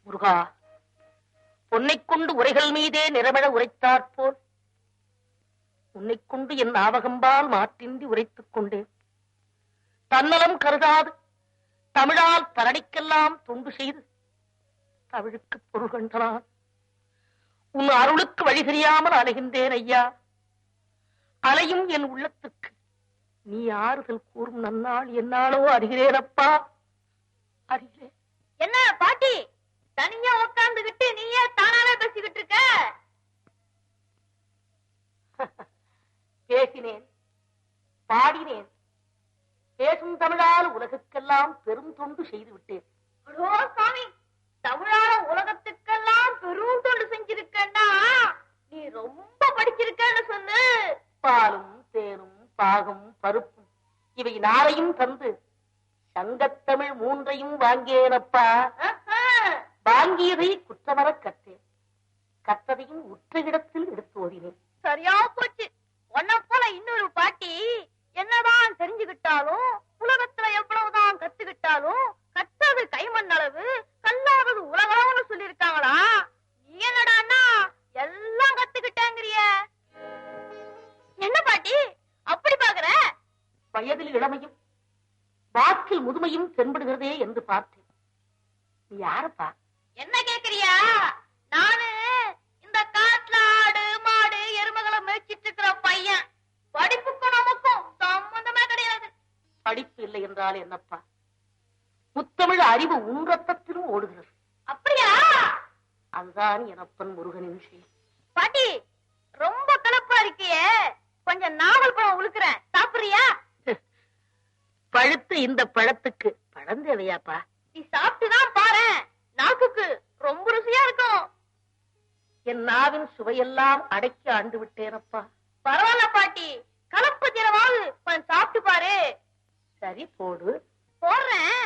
முருகா, பொன்னைக் கொண்டு உரைகள் மீதே நிறமிழ உரைத்தாற்போல் உன்னைக் கொண்டு என் ஆவகம்பால் மாற்றின்றி உரைத்துக் கொண்டேன். தன்னலம் கருதாது தமிழால் தரணிக்கெல்லாம் தொண்டு செய்து தமிழுக்கு பொருள் கண்டனான். உன் அருளுக்கு வழி தெரியாமல் அலைகின்றேன் ஐயா. அலையும் என் உள்ளத்துக்கு நீ ஆறுதல் கூறும் நன்னாள் என்னாலோ அறிகிறேனப்பா, அறிகிறேன். என்ன பாட்டி தனியா உட்கார்ந்துகிட்டு நீயே தானாவே பேசிக்கிட்டு இருக்க? பேசினேன், பாடினேன். பேசும் தமிழால் உலகுக்கெல்லாம் பெரும் தொண்டு செய்து விட்டேன். சாமி, தமிழால உலகத்துக்கெல்லாம் பெரும் தொண்டு செஞ்சிருக்கா? நீ ரொம்ப படிச்சிருக்கன்னு சொல்லு. பாலும் தேனும் பாகும் பருப்பும் இவை நாளையும் தந்து சங்கத்தமிழ் 3ஐயும் வாங்கியேனப்பா. வாங்கியதை குற்றமர கற்றேன், கற்றதையும் உற்ற இடத்தில் எடுத்து ஓதினேன். சரியா போச்சு. உன்ன போல இன்னொரு பாட்டி என்னதான் தெரிஞ்சுக்கிட்டாலும் உலகத்துல எவ்வளவுதான் கத்துக்கிட்டாலும் கற்றது கைமண் அளவு கல்லாதது உலகளவுன்னு சொல்லிருக்காங்களா? நீ என்னடான்னா எல்லாம் கத்துக்கிட்டாங்கிறிய. என்ன பாட்டி அப்படி பாக்குற? வயதில் இளமையும் வாக்கில் முதுமையும் தென்படுகிறதே என்று பார்த்தேன். நீ யாரப்பா? என்ன கேக்குறியா? நானு இந்த காட்டுல ஆடு மாடு எருமகளை மேய்ச்சிட்டு இருக்கிற பையன். படிப்புக்கும் நமக்கும் சம்பந்தமே கிடையாது. படிப்பு இல்லை என்றால் என்னப்பா? முத்தமிழ் அறிவு உன் ரத்தத்திலும் ஓடுகிறது. அப்படியா? அதுதான் எனப்பன் முருகனின் விஷயம். பாட்டி ரொம்ப கலப்பா இருக்கியே, கொஞ்சம் நாவல் பழம் உழுக்கிறேன், சாப்பிடுறியா? பழுத்து இந்த பழத்துக்கு பழம் தேவையாப்பா? நீ சாப்பிட்டுதான் பாரு, நாக்குக்கு ரொம்ப ருசியா இருக்கும். என் நாவின் சுவையெல்லாம் அடக்கி ஆண்டு விட்டேனப்பா. பரவாயில்ல பாட்டி, கலப்பு தினமாவது கொஞ்சம் சாப்பிட்டு பாரு. சரி போடு. போடுறேன்.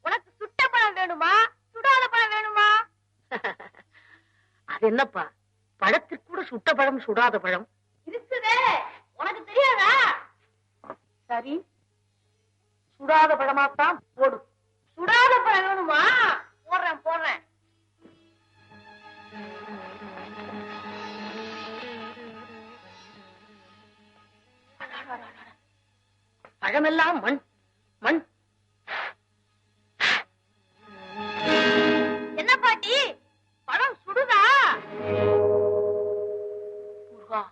உனக்கு சுட்ட பழம் வேணுமா சுடாத பழம் வேணுமா? அது என்னப்பா, பழத்திற்கு கூட சுட்ட பழம் சுடாத பழம் இருக்குதே, உனக்கு தெரியாதா? சரி, சுடாத பழமாத்தான் போடு. சுடாத பழம் வேணுமா? போடுறேன் போடுறேன். பழமெல்லாம் மண் மண். என்ன பாட்டி பழம் சுடுதா? முருகா,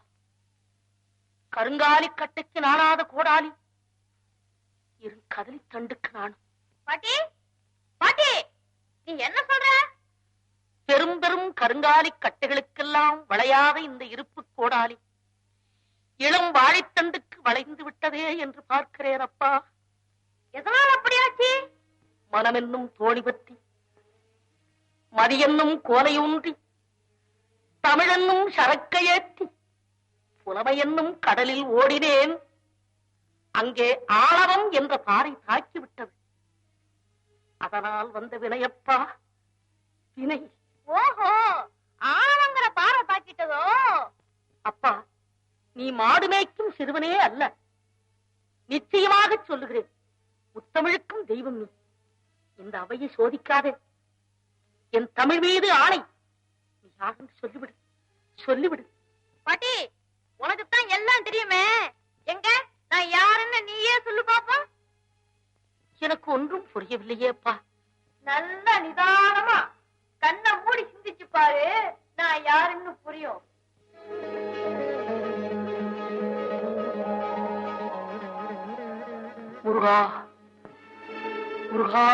கருங்காலி கட்டைக்கு நானாத கோடாலி இரு கதலி தண்டுக்கு நானும். பாட்டி பாட்டி நீ என்ன சொல்ற? பெரும் பெரும் கருங்காலி கட்டைகளுக்கெல்லாம் வளையாத இந்த இருப்பு கோடாலி இளம் வாழைத்தண்டுக்கு வளைந்து விட்டதே என்று பார்க்கிறேன் அப்பா. எதனால் அப்படியாச்சு? மனமென்னும் தோணி பற்றி மதியென்னும் கோலையூன்றி தமிழென்னும் சரக்கையேற்றி புலமையென்னும் கடலில் ஓடினேன். அங்கே ஆளவம் என்ற பாறை தாக்கிவிட்டது. அதனால் வந்த வினையப்பா, வினை. ஓஹோ, ஆளவங்கிற பாறை தாக்கிட்டதோ? அப்பா, நீ மாடு மேய்க்கும் சிறுவனே அல்ல. நிச்சயமாக சொல்லுகிறேன், முத்தமிழுக்கும் தெய்வம் நீ. இந்த அவையை சோதிக்காதே. என் தமிழ் மீது ஆணை, நீ யாருன்னு சொல்லிவிடு, சொல்லிவிடு. பாட்டி, உனக்குத்தான் எல்லாம் தெரியுமே, எங்க நான் யாருன்னு நீயே சொல்லு பாப்போம். எனக்கு ஒன்றும் புரியவில்லையேப்பா. நல்ல நிதானமா கண்ணை மூடி சிந்திச்சு பாரு, நான் யாருன்னு புரியும். முருகா, முருகா.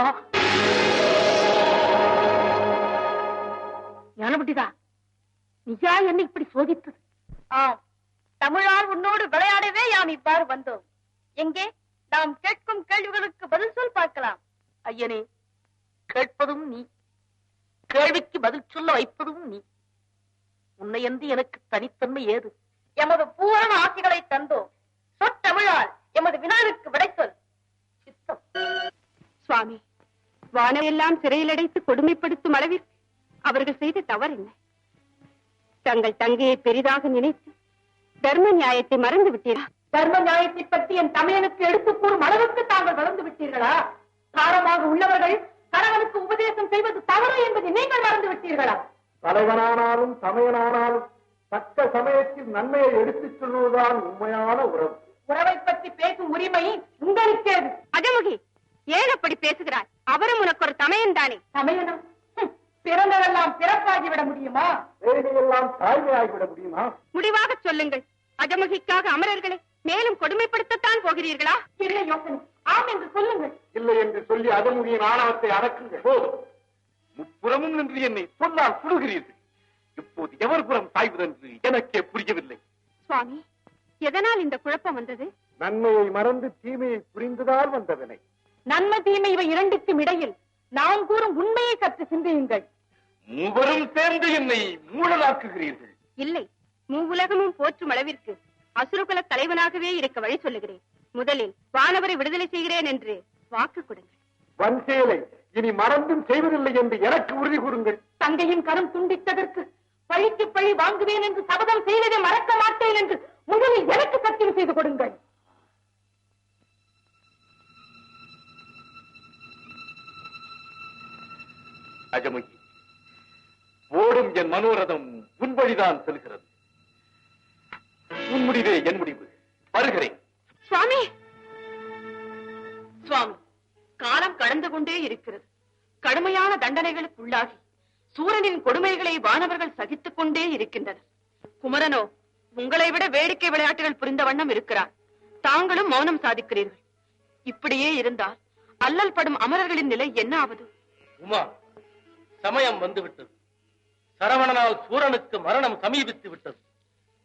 ஞானபண்டிதா, நீயா என்ன இப்படி சோதித்தது? ஆம், தமிழால் உன்னோடு விளையாடவே யாம் இவ்வாறு வந்தோம். எங்கே நாம் கேட்கும் கேள்விகளுக்கு பதில் சொல் பார்க்கலாம். ஐயனே, கேட்பதும் நீ, கேள்விக்கு பதில் சொல்ல வைப்பதும் நீ. உன்னையன்றி எனக்கு தனித்தன்மை ஏது? எமது பூரண ஆசைகளை தந்தோம். சொற்றமிழால் எமது வினாவுக்கு விடை சொல். சித்தம். சுவாமி, வானமெல்லாம் சிறையில் அடைத்து கொடுமைப்படுத்தும் அளவிற்கு அவர்கள் செய்த தவறு என்ன? தங்கள் தங்கையை பெரிதாக நினைத்து தர்ம நியாயத்தை மறந்து விட்டீர்களா? தர்ம நியாயத்தை பற்றி என் தமிழனுக்கு எடுத்துக் கூறும் அளவுக்கு தாங்கள் வளர்ந்து விட்டீர்களா? தாரமாக உள்ளவர்கள் கணவனுக்கு அவருக்கு உபதேசம் செய்வது தவறு என்பதை நீங்கள் மறந்து விட்டீர்களா? தலைவனானாலும் சமயனானாலும் தக்க சமயத்தில் நன்மையை எடுத்துச் சொல்வதுதான் உண்மையான உறவு. உறவை பற்றி பேசும் உரிமை உங்களுக்கேது. அஜமுகி, ஏன் அப்படி பேசுகிறாய்? அவரும் உனக்கு ஒரு தமையன் தானே. சமயனம் பிறந்ததெல்லாம் பிறப்பாகிவிட முடியுமா? வேலையெல்லாம் தாய்மையாகிவிட முடியுமா? முடிவாக சொல்லுங்கள். அஜமுகிக்காக அமரர்களை மேலும் கொடுமைப்படுத்தத்தான் போகிறீர்களா? என்ன யோசனை? ஆம் என்று சொல்லுங்கள். இல்லை என்று சொல்லி அதனுடைய ஆணவத்தை அடக்குங்கள். போதும். முப்புறமும் நின்று என்னை சொன்னால் சுடுகிறீர்கள். இப்போது எவர் புறம் சாய்வதென்று எனக்கே புரியவில்லை. சுவாமி, எதனால் இந்த குழப்பம் வந்தது? நன்மையை மறந்து தீமையை புரிந்ததால் வந்ததனை. நன்மை தீமை இவை இரண்டுக்கும் இடையில் நாம் கூறும் உண்மையை சற்று சிந்தியுங்கள். மூவரும் சேர்ந்து என்னை மூடலாக்குகிறீர்கள். இல்லை, மூவுலகமும் போற்றும் அளவிற்கு அசுரகுல தலைவனாகவே இருக்க வழி சொல்லுகிறேன். முதலில் வானவரை விடுதலை செய்கிறேன் என்று வாக்கு கொடுங்கள். வன்சேலை இனி மறந்தும் செய்வதில்லை என்று எனக்கு உறுதி கூறுங்கள். தங்கையின் கரம் துண்டித்ததற்கு பழிக்கு பழி வாங்குவேன் என்று சபதம் செய்ததை மறக்க மாட்டேன் என்று முதலில் எனக்கு சத்தியம் செய்து கொடுங்கள். அஜமுகி, ஓடும் என் மனோரதம் உன் வழிதான் செல்கிறது. உன் முடிவே என் முடிவு. வருகிறேன். சுவாமி, சுவாமி, காலம் கடந்து கொண்டே இருக்கிறது. கடுமையான தண்டனைகளுக்குள்ளாகி சூரனின் கொடுமைகளை வானவர்கள் சகித்துக் கொண்டே இருக்கின்றனர். குமரனோ உங்களை விட வேடிக்கை விளையாட்டுகள் புரிந்த வண்ணம் இருக்கிறார். தாங்களும் மௌனம் சாதிக்கிறீர்கள். இப்படியே இருந்தால் அல்லல் படும் அமரர்களின் நிலை என்ன ஆவது? உமா, சமயம் வந்துவிட்டது. சரவணனால் சூரனுக்கு மரணம் சமீபித்து விட்டது.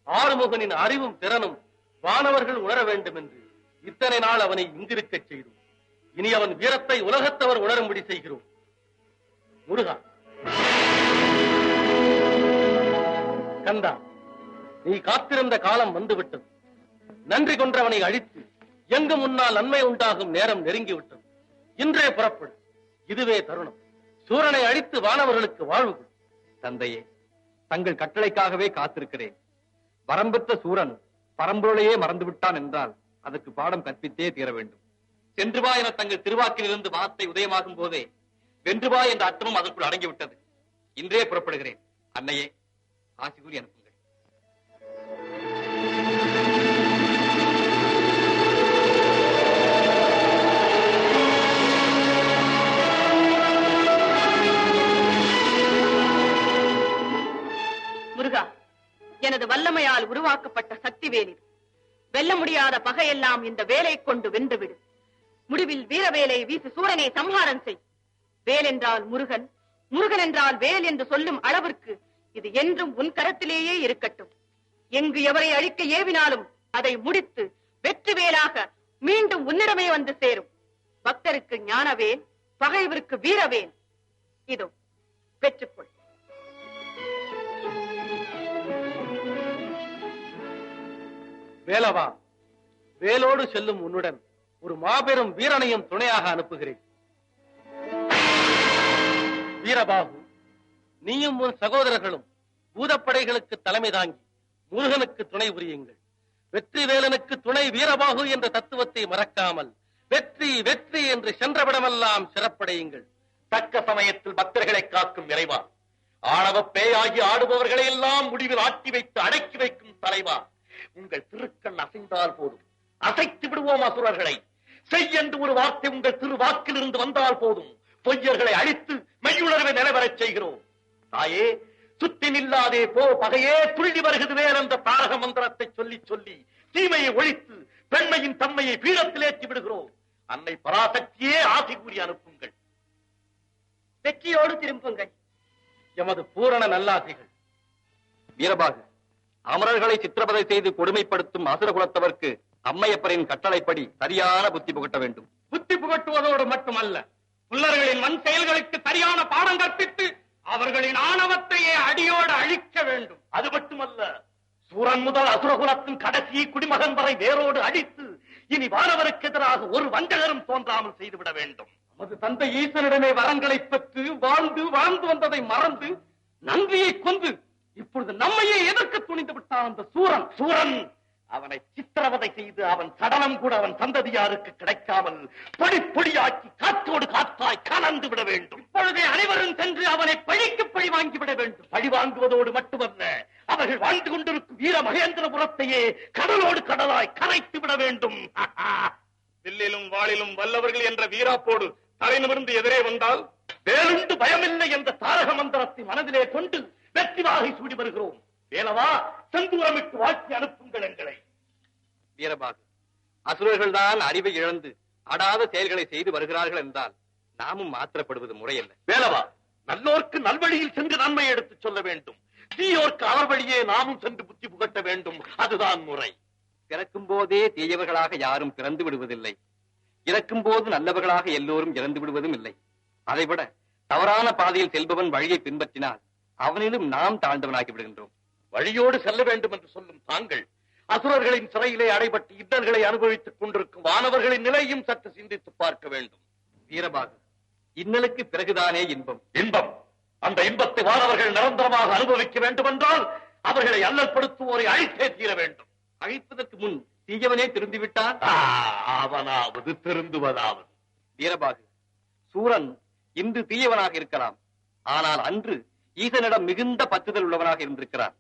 ஆறுமுகனின் அறிவும் திறனும் வானவர்கள் உணர வேண்டும் என்று இத்தனை நாள் அவனை இங்கிருக்கச் செய்தோம். இனி அவன் வீரத்தை உலகத்தவர் உணரும்படி செய்கிறோம். முருகா, கந்தா, நீ காத்திருந்த காலம் வந்துவிட்டது. நன்றி கொன்றவனை அழித்து எங்கு முன்னால் நன்மை உண்டாகும் நேரம் நெருங்கிவிட்டது. இன்றே புறப்படு. இதுவே தருணம். சூரனை அழித்து வானவர்களுக்கு வாழ்வு கொடு. தந்தையே, தங்கள் கட்டளைக்காகவே காத்திருக்கிறேன். வரம்பெற்ற சூரன் பரம்பொருளையே மறந்துவிட்டான் என்றால் அதற்கு பாடம் கற்பித்தே தீர வேண்டும். சென்றுவா என தங்கள் திருவாக்கிலிருந்து வார்த்தை உதயமாகும் போதே வென்றுவா என்ற அர்த்தமும் அதற்குள் அடங்கிவிட்டது. இன்றே புறப்படுகிறேன். அன்னையே, ஆசி கூறி அனுப்புங்கள். முருகா, எனது வல்லமையால் உருவாக்கப்பட்ட சக்தி வேல் இது. வெல்ல முடியாத பகையெல்லாம் இந்த வேலை கொண்டு வென்றுவிடு. முடிவில் வீரவேலை வீசி சூரனை சம்ஹாரம் செய். வேல் என்றால் முருகன், முருகன் என்றால் வேல் என்று சொல்லும் அளவிற்கு இது என்றும் உன் கரத்திலேயே இருக்கட்டும். எங்கு எவரை அழிக்க ஏவினாலும் அதை முடித்து வெற்றி வேலாக மீண்டும் உன்னிடமே வந்து சேரும். பக்தருக்கு ஞானவேல், பகைவருக்கு வீரவேல். இதோ பெற்றுக்கொள். வேலவா, வேலோடு செல்லும் உன்னுடன் ஒரு மாபெரும் வீரனையும் துணையாக அனுப்புகிறேன். வீரபாகு, நீயும் உன் சகோதரர்களும் பூதப்படைகளுக்கு தலைமை தாங்கி முருகனுக்கு துணை புரியுங்கள். வெற்றி வேலனுக்கு துணை வீரபாகு என்ற தத்துவத்தை மறக்காமல் வெற்றி வெற்றி என்று சென்றவிடமெல்லாம் சிறப்படையுங்கள். தக்க சமயத்தில் பக்தர்களை காக்கும் இறைவா, ஆணவ பேயாகி ஆடுபவர்களை எல்லாம் முடிவில் ஆட்டி வைத்து அடக்கி வைக்கும் தலைவா, உங்கள் திருக்கண் அசைந்தால் போதும், அசைத்து விடுவோம் அசுரர்களை. செய்யென்று ஒரு வார்த்தை உங்கள் திருவாக்கில் இருந்து வந்தால் போதும், பொய்யர்களை அழித்து மெய்யுணர்வை நிலைவரச் செய்கிறோம். தாயே, சுத்தி நில்லாதே போ பகையே, துள்ளி வருகிறது வேல் என்ற தாரக மந்திரத்தை சொல்லி சொல்லி தீமையை ஒழித்து பெண்மையின் தன்மையை பீடத்திலேற்றி விடுகிறோம். அன்னை பராசக்தியே ஆசி கூறி அனுப்புங்கள். வெற்றியோடு திரும்புங்கள். எமது பூரண நல்லாசிகள். வீரபாகு, அமரர்களை சித்திரவதை செய்து கொடுமைப்படுத்தும் அசுரகுலத்தவர்க்கு அம்மையப்பரின் கட்டளைப்படி சரியான புத்தி புகட்ட வேண்டும். புத்தி புகட்டுவதோடு மட்டுமல்ல, புல்லர்களின் வன் செயல்களுக்கு சரியான பாடம் கற்பித்து அவர்களின் ஆணவத்தையே அடியோடு அழிக்க வேண்டும். அது மட்டுமல்ல, சூரன் முதல் அசுரகுலத்தின் கடைசி குடிமகன் வரை வேரோடு அடித்து இனி வானவருக்கு எதிராக ஒரு வஞ்சகரும் தோன்றாமல் செய்துவிட வேண்டும். நமது தந்தை ஈசனிடமே வரங்களை பெற்று வாழ்ந்து வாழ்ந்து வந்ததை மறந்து நன்றியை கொண்டு இப்பொழுது நம்மையே எதிர்க்க துணிந்து விட்டான் அந்த சூரன். சூரன் அவனை சித்திரவதை செய்து அவன் சடலம் கூட அவன் சந்ததியாருக்கு கிடைக்காமல் பொடி பொடியாக்கி காற்றோடு காற்றாய் கலந்து விட வேண்டும். இப்பொழுதே அனைவரும் சென்று அவனை பழிக்கு பழி வாங்கிவிட வேண்டும். பழி வாங்குவதோடு மட்டுமல்ல, அவர்கள் வாழ்ந்து கொண்டிருக்கும் வீர மகேந்திரபுரத்தையே கடலோடு கடலாய் கரைத்து விட வேண்டும். வில்லிலும் வாளிலும் வல்லவர்கள் என்ற வீராப்போடு தலை நிமிர்ந்து எதிரே வந்தால் வேலுண்டு பயமில்லை என்ற தாரக மந்திரத்தை மனதிலே கொண்டு வெற்றி வாகை சூடி வருகிறோம். வேலவா, செந்தூரமிட்டு வாழ்த்தி அனுப்புங்கள் எங்களை. வீரபாகு, அசுரர்கள் தான் அறிவை இழந்து அடாத செயல்களை செய்து வருகிறார்கள் என்றால் நாமும் மாத்திரப்படுவது முறையல்ல. வேலவா, நல்லோர்க்கு நல்வழியில் சென்று நன்மை எடுத்துச் சொல்ல வேண்டும். தீயோர்க்கு அவர் வழியே நாமும் சென்று புத்தி புகட்ட வேண்டும். அதுதான் முறை. பிறக்கும் போதே தீயவர்களாக யாரும் பிறந்து விடுவதில்லை. இறக்கும் போது நல்லவர்களாக எல்லோரும் இறந்து விடுவதும் இல்லை. அதைவிட தவறான பாதையில் செல்பவன் வழியை பின்பற்றினால் அவனிலும் நாம் தாழ்ந்தவனாகி விடுகின்றோம். வழியோடு செல்ல வேண்டும் என்று சொல்லும் தாங்கள் அசுரர்களின் சிறையிலே அடைபட்டு இன்னல்களை அனுபவித்துக் கொண்டிருக்கும் வானவர்களின் நிலையும் சற்று சிந்தித்து பார்க்க வேண்டும். வீரபாகு, இன்னலுக்கு பிறகுதானே இன்பம். இன்பம், அந்த இன்பத்தை வானவர்கள் நிரந்தரமாக அனுபவிக்க வேண்டும் என்றால் அவர்களை அல்லல்படுத்துவோரை அழித்தே தீர வேண்டும். அழிப்பதற்கு முன் தீயவனே திருந்திவிட்டான். அவனாவது திருந்துவதாவது. வீரபாகு, சூரன் இன்று தீயவனாக இருக்கலாம், ஆனால் அன்று ஈசனிடம் மிகுந்த பற்றுதல் உள்ளவனாக இருந்திருக்கிறான்.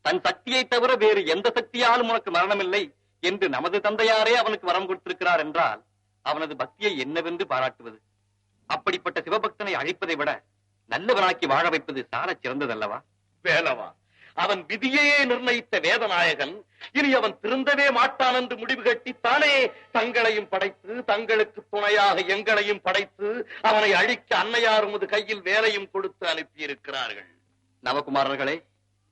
தன் சக்தியை தவிர வேறு எந்த சக்தியாலும் உனக்கு மரணமில்லை என்று நமது தந்தையாரே அவனுக்கு வரம் கொடுத்திருக்கிறார் என்றால் அவனது பக்தியை என்னவென்று பாராட்டுவது? அப்படிப்பட்ட சிவபக்தனை அழிப்பதை விட நல்லவனாக்கி வாழ வைப்பது சாரச் சிறந்ததல்லவா? வேலவா, அவன் விதியையே நிர்ணயித்த வேதநாயகன் இனி அவன் திருந்தவே மாட்டான் என்று முடிவு கட்டித்தானே தங்களையும் படைத்து தங்களுக்கு துணையாக எங்களையும் படைத்து அவனை அழிக்க அன்னையார் உமது கையில் வேலையும் கொடுத்து அனுப்பியிருக்கிறார்கள். நவகுமாரர்களே,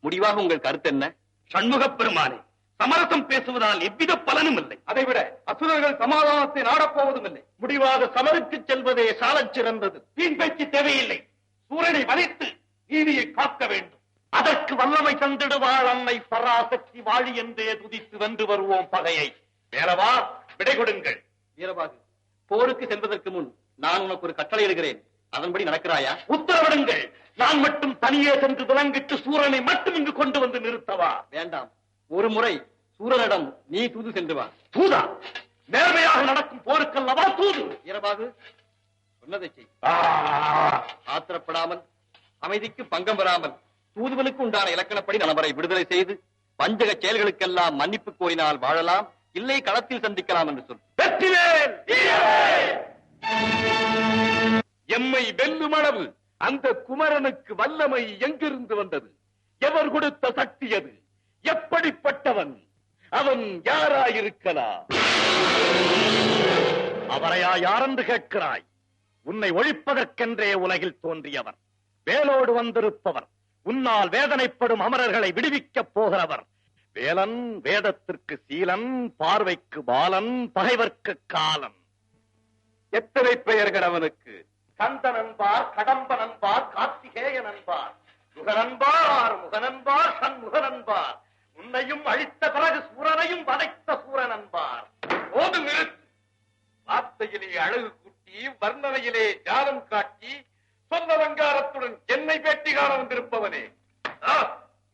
முடிவாக உங்கள் கருத்து என்ன? சண்முகப் பெருமானே, சமரசம் பேசுவதால் எவ்வித பலனும் இல்லை. அதைவிட அசுரர்கள் சமாதானத்தை நாடப்போவதும் இல்லை. முடிவாக சமருக்கு செல்வதே சாலச் சிறந்தது. வீண் பேச்சு தேவையில்லை. சூரனை வதைத்து நீதியை காக்க வேண்டும். அதற்கு வல்லமை தந்திடுவாள் அன்னை பராசக்தி வாழி என்றே துதித்து வென்று வருவோம் பகையை. வேறவா, விடை கொடுங்கள். வீரபாகு, போருக்கு செல்வதற்கு முன் நான் உனக்கு ஒரு கட்டளை இடுகிறேன், அதன்படி நடக்கிறாயா? உத்தரவிடுங்கள். நான் மட்டும் தனியே சென்று விளங்கிட்டு சூரனை மட்டும் இங்கு கொண்டு வந்து நிறுத்தவா? வேண்டாம், ஒரு முறை சூரனிடம் நீ தூது சென்று வா. தூதா? நேர்மையாக நடக்கும் போருக்கல்லவா தூது? வீரபாகு, சொன்னதை செய். ஆத்திரப்படாமல், அமைதிக்கு பங்கம் வராமல் தூதுவனுக்கு உண்டான இலக்கணப்படி நபரை விடுதலை செய்து வஞ்சக செயல்களுக்கெல்லாம் மன்னிப்பு கோரினால் வாழலாம், இல்லை களத்தில் சந்திக்கலாம் என்று சொல். வெற்றிவேல்! எம்மை வெல்லும் அளவு அந்த குமரனுக்கு வல்லமை எங்கிருந்து வந்தது? எவர் கொடுத்த சக்தி அது? எப்படிப்பட்டவன் அவன்? யாராயிருக்கலாம்? அவரையா யாரென்று கேட்கிறாய்? உன்னை ஒழிப்பதற்கென்றே உலகில் தோன்றியவர், வேலோடு வந்திருப்பவர், உன்னால் வேதனைப்படும் அமரர்களை விடுவிக்கப் போகிறவர். வேலன், வேதத்திற்கு சீலன், பார்வைக்கு பாலன், பகைவர்க்கு காலன். எத்தனை பெயர்கள் அவனுக்கு! கந்தன் என்பார், கடம்பன் என்பார், கார்த்திகேயன் என்பார், முகனன்பார், முகனன்பார், சண்முகனன்பார். உன்னையும் அழித்த பிறகு சூரனையும் வதைத்த சூரன் என்பார். போது நிறுத்து. வார்த்தையிலே அழகு கூட்டி, வர்ணனையிலே ஜாலம் காட்டி, சொந்த அலங்காரத்துடன் என்னை பேட்டி காண வந்திருப்பவனே,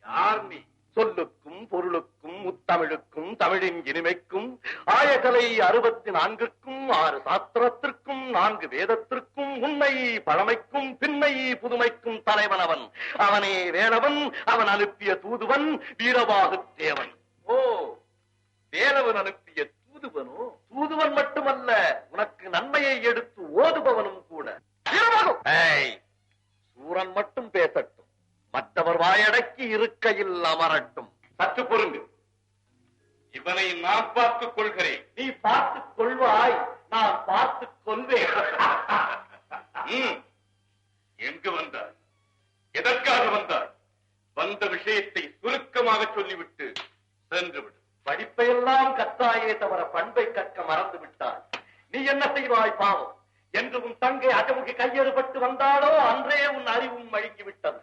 யார் நீ? சொல்லுக்கும் பொருளுக்கும் முத்தமிழுக்கும் தமிழின் இனிமைக்கும் ஆயகலை 64க்கும் 6 சாஸ்திரத்திற்கும் 4 வேதத்திற்கும் உன்னை பழமைக்கும் பின்னை புதுமைக்கும் தலைவனவன். அவனே வேலவன். அவன் அனுப்பிய தூதுவன் வீரபாகு தேவன். ஓ, வேலவன் அனுப்பிய தூதுவனோ? தூதுவன் மட்டுமல்ல, உனக்கு நன்மையை எடுத்து ஓதுபவனும் கூட. சூரன் மட்டும் பேசட்டும், மற்றவர் வாயடக்கி இருக்கையில் அமரட்டும். சற்று பொருங்க. இவனை நான் பார்த்துக் கொள்கிறேன். நீ பார்த்துக் கொள்வாய், நான் பார்த்துக் கொள்வேன். எங்கு வந்தார்? எதற்காக வந்தார்? வந்த விஷயத்தை சுருக்கமாக சொல்லிவிட்டு சென்றுவிடு. படிப்பையெல்லாம் கற்றாயே தவிர பண்பை கற்க மறந்து விட்டாய். நீ என்ன செய்வாய் பாவம்? என்று உன் தங்கை அகமுகி கையெழுபட்டு வந்தாலோ அன்றே உன் அறிவும் மழுங்கிவிட்டது.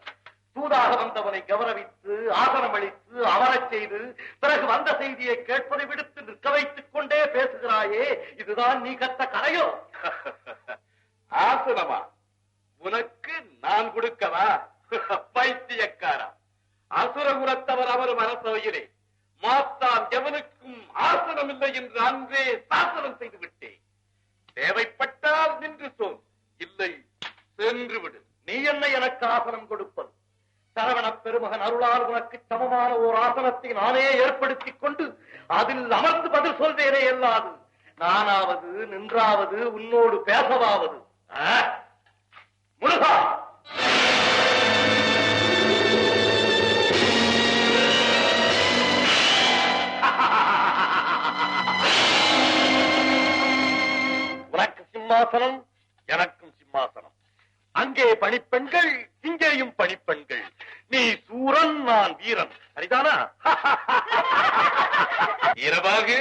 தூதாக வந்தவனை கௌரவித்து ஆசனம் அளித்து அமரச் செய்து பிறகு வந்த செய்தியை கேட்பதை விடுத்து நிற்க வைத்துக் கொண்டே பேசுகிறாயே, இதுதான் நீ கற்ற கலையோ? ஆசனமா? உனக்கு நான் கொடுக்கவா? பைத்தியக்காரா! அசுரகுலத்தவர் அவர் மனசவையிலே மாத்தான் எவனுக்கும் ஆசனம் இல்லை என்று அன்றே சாசனம் செய்து விட்டேன். தேவைப்பட்டால் நின்று சொல், இல்லை சென்று சென்று விடு. நீ என்ன எனக்கு ஆசனம் கொடுப்பது? சரவண பெருமகன் அருளால் உனக்கு சமமான ஓர் ஆசனத்தை நானே ஏற்படுத்திக் கொண்டு அதில் அமர்ந்து பதில் சொல்வேனே அல்லாது நானாவது நின்றாவது உன்னோடு பேசவாவது. முருகா, உனக்கு சிம்மாசனம், எனக்கும் சிம்மாசனம். அங்கே பணிப்பெண்கள், இங்கேயும் பணிப்பெண்கள். நீ சூரன், நான் வீரன். சரிதானா? வீரபாகு,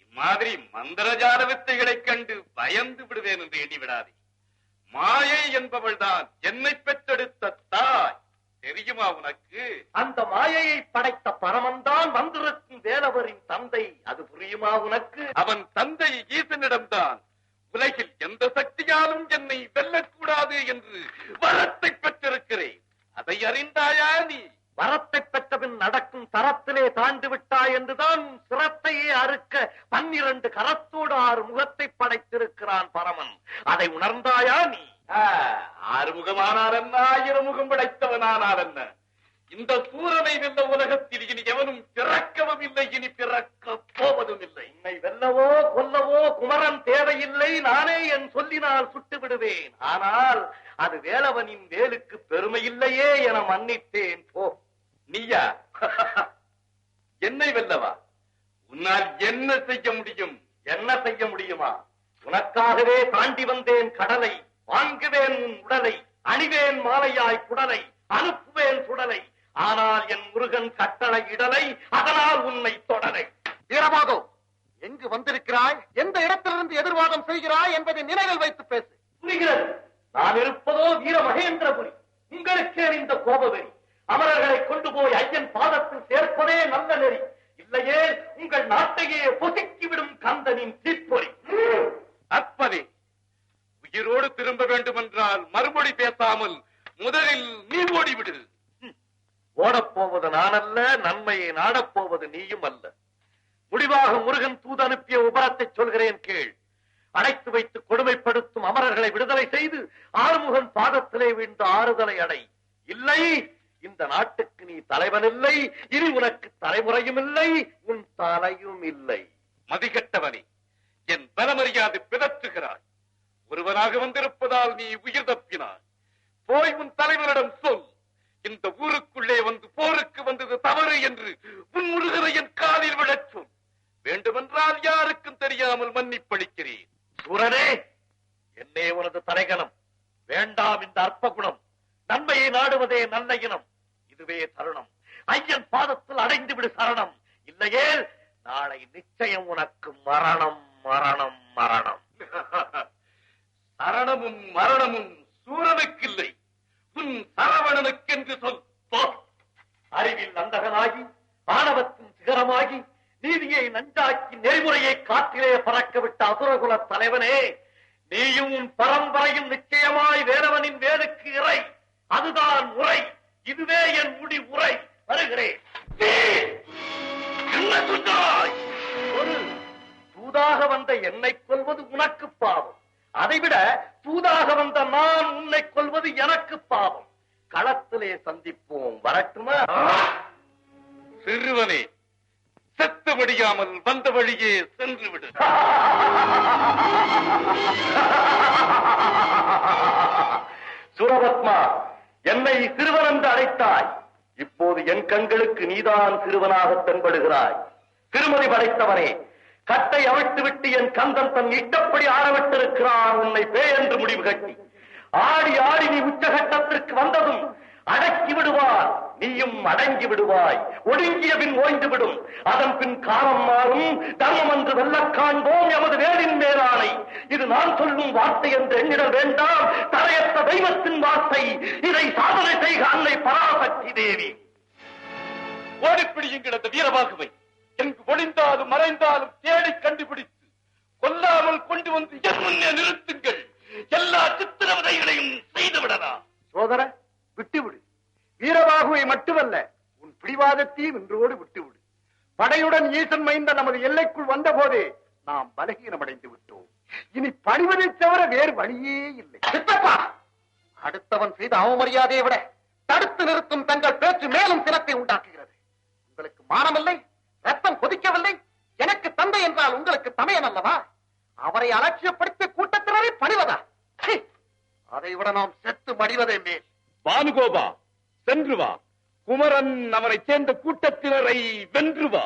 இம்மாதிரி மந்திரஜால வித்தைகளைக் கண்டு பயந்து விடுவேன் என்று எண்ணிவிடாதே. மாயை என்பவள் தான் என்னை பெற்றெடுத்த தாய். தெரியுமா உனக்கு? அந்த மாயையை படைத்த பரமன் தான் வந்திருக்கும் வேலவரின் தந்தை. அது புரியுமா உனக்கு? அவன் தந்தை ஈசனிடம்தான் உலகில் எந்த சக்தியாலும் என்னை வெல்லக்கூடாது என்று வரத்தை பெற்றிருக்கிறேன். அதை அறிந்தாயா நீ? வரத்தை பெற்றபின் நடக்கும் தரத்திலே தாண்டு விட்டாய் என்றுதான் சிரத்தையே அறுக்க 12 கரத்தோடு 6 முகத்தை படைத்திருக்கிறான் பரமன். அதை உணர்ந்தாயா நீ? 6 முகமானார் என்ன, 1000 முகம் படைத்தவனானார் என்ன? இந்த சூரனை வெல்ல உலகத்தில் இனி எவனும் பிறக்கவும் இல்லை, இனி பிறக்க போவதும் இல்லை. என்னை வெல்லவோ கொல்லவோ குமரன் தேவையில்லை. நானே என் சொல்லினால் சுட்டு விடுவேன். ஆனால் அது வேலவனின் வேலுக்கு பெருமை இல்லையே என மன்னித்தேன். போ. நீயா? என்னை வெல்லவா? உன்னால் என்ன செய்ய முடியும்? என்ன செய்ய முடியுமா? உனக்காகவே தாண்டி வந்தேன் கடலை. வாங்குவேன் உன் உடலை, அணிவேன் மாலையாய் குடலை, அனுப்புவேன் சுடலை. ஆனால் என் முருகன் கட்டளை இடலை, அதனால் உன்னை தொடலை. வீரபாகோ, எங்கு வந்திருக்கிறாய்? எந்த இடத்திலிருந்து எதிர்வாதம் செய்கிறாய் என்பதை நினைவில் வைத்து பேசு. புரிகிறது. நான் இருப்பதோ வீர மகேந்திரபுரி. உங்களுக்கே இந்த கோபவெறி. அமரர்களை கொண்டு போய் ஐயன் பாதத்தில் சேர்ப்பதே நல்ல நெறி. இல்லையே உங்கள் நாட்டையே பொசுக்கிவிடும் கந்தனின் தீப்பொறி. அப்பதே, உயிரோடு திரும்ப வேண்டும் என்றால் மறுமொழி பேசாமல் முதலில் நீ ஓடிவிடு. ஓடப்போவது நான் அல்ல, நன்மையை நாடப்போவது நீயும் அல்ல. முடிவாக முருகன் தூது அனுப்பிய உபரத்தை சொல்கிறேன் கேள். அடைத்து வைத்து கொடுமைப்படுத்தும் அமரர்களை விடுதலை செய்து ஆறுமுகன் பாதத்திலே வீழ்ந்த ஆறுதலை அடை. இல்லை, இந்த நாட்டுக்கு நீ தலைவன் இல்லை. இனி உனக்கு தலைமுறையும் இல்லை, உன் தலையும் இல்லை. மதிகட்டவனே, என் பலமறியாது பிதற்றுகிறாய். ஒருவனாக வந்திருப்பதால் நீ உயிர் தப்பினாய். போய் உன் தலைவரிடம் சொல், இந்த ஊருக்குள்ளே வந்து போருக்கு வந்தது தவறு என்று உன் முருகனை என் காலில் விழச் சொல். வேண்டுமென்றால் யாருக்கும் தெரியாமல் மன்னிப்பளிக்கிறேன். சூரனே, என்னே உனது தலைகணம். வேண்டாம் இந்த அற்ப குணம். நன்மையை நாடுவதே நல்ல இனம். இதுவே தருணம். ஐயன் பாதத்தில் அடைந்து விடு சரணம். இல்லையே நாளை நிச்சயம் உனக்கு மரணம், மரணம், மரணம். சரணமும் மரணமும் சூரனுக்கில்லை, உன் சரவணனுக்கென்று சொல். அறிவில் அந்தகனாகி ஆணவத்தின் சிகரமாகி நீதியை நஞ்சாக்கி நெறிமுறையை காற்றிலே பறக்க விட்ட அசுரகுல தலைவனே, நீயும் உன் பரம்பரையும் நிச்சயமாய் வேலவனின் வேலுக்கு இறை. அதுதான் முறை. இதுவே என் முடி உரை. வருகிறேன். என்ன சொன்னாய்? ஒரு தூதாக வந்த என்னை கொல்வது உனக்கு பாவம். அதைவிட தூதாக வந்த நான் உன்னை கொல்வது எனக்கு பாவம். களத்திலே சந்திப்போம். வரட்டுமா? சிறுவனே, செத்து முடியாமல் வந்த வழியே சென்று விடு. சூரபத்மா, என்னை சிறுவன் என்று அழைத்தாய். இப்போது என் கண்களுக்கு நீதான் சிறுவனாக தென்படுகிறாய். திருமதி படைத்தவனே, கட்டை அவிழ்த்து விட்டு என் கந்தன் தன் இஷ்டப்படி ஆடவிட்டிருக்கிறான் உன்னை பேய் என்று முடிவு கட்டி. ஆடி ஆடி நீ உச்சகட்டத்திற்கு வந்ததும் அடக்கி விடுவார். நீயும் அடங்கி விடுவாய். ஒடுங்கிய பின் ஓய்ந்து விடும். அதன் பின் காலம் மாறும். தர்மம் என்று வெல்ல காண்போம் எமது வேலின் மேலானை. இது நான் சொல்லும் வார்த்தை என்று எண்ணிட வேண்டாம். தரையற்ற தெய்வத்தின் வார்த்தை. இதை சாதனை செய்க அன்னை பராசக்தி தேவி. ஓடிப்பிடியுங்கள் அந்த வீரபாகுவை. எங்கு ஒளிந்தாலும் மறைந்தாலும் தேடி கண்டுபிடித்து கொல்லாமல் கொண்டு வந்து என் முன்னே நிறுத்துங்கள். எல்லா சித்திரவதைகளையும் செய்து விடலாம். சோதர, விட்டுவிடு. வீரபாகுவை மட்டுமல்ல, உன் பிடிவாதத்தையும் இன்றோடு விட்டுவிடு. படையுடன் ஈசன் மைந்த நமது எல்லைக்குள் வந்த போதே நாம் பலகீனமடைந்து விட்டோம். இனி பணிவதை தவிர வேறு வழியே இல்லை. சித்தப்பா, அடுத்தவன் செய்த அவமரியாதையை விட தடுத்து நிறுத்தும் தங்கள் பேச்சு மேலும் சினத்தை உண்டாக்குகிறது. உங்களுக்கு மானமில்லை, ரத்தம் கொதிக்கவில்லை. எனக்கு தந்தை என்றால் உங்களுக்கு தமையன் அல்லவா? அவரை அலட்சியப்படுத்தி கூட்டத்தினரை பணிவதா? அதை விட நாம் செத்து மடிவதே மேல். பானுகோபா, சென்று வா. குமரன் அவரை சேர்ந்த கூட்டத்தினரை வென்று வா.